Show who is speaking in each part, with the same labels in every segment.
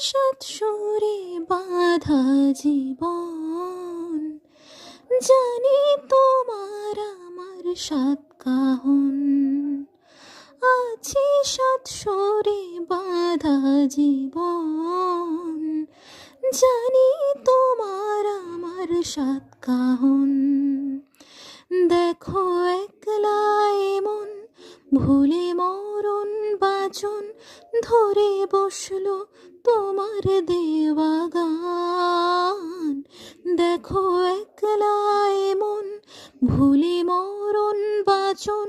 Speaker 1: সাত সুরে বাঁধা জীবন, জানি তোমার আমার সাত কাহন। আছি সাত সুরে বাঁধা জীবন, জানি তোমার আমার সাত কাহন। দেখো একলাই মন ভুলে মরণ বাচন, ধরে বসলো তোমার দেওয়া গান। দেখো একলাই মন ভুলে মরণ বাচন,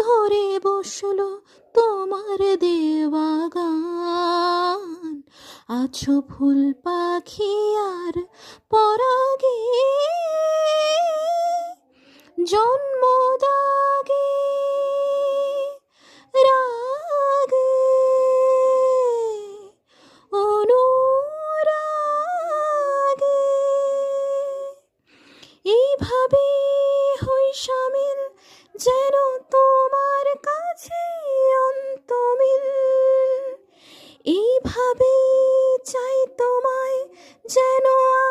Speaker 1: ধরে বসলো তোমার দেওয়া গান। আছো ফুল পাখি আর পরাগে, জন্মদাগে রাগে অনুরাগে। এইভাবে হই শামিল যেন তোমার কাছে অন্তমিল। এইভাবে চাই তোমায় যেন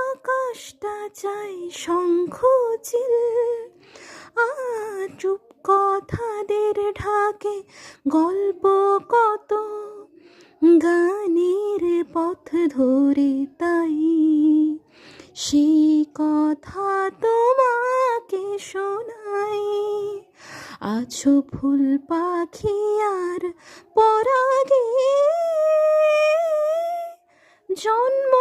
Speaker 1: আকাশটা চাই শঙ্খচিল। চুপ কথাদের ঢাকে গল্প কত, গানের পথ ধরে তাই সেই কথা তোমাকে শোনাই। আছো ফুল পাখি আর পরাগে, জন্ম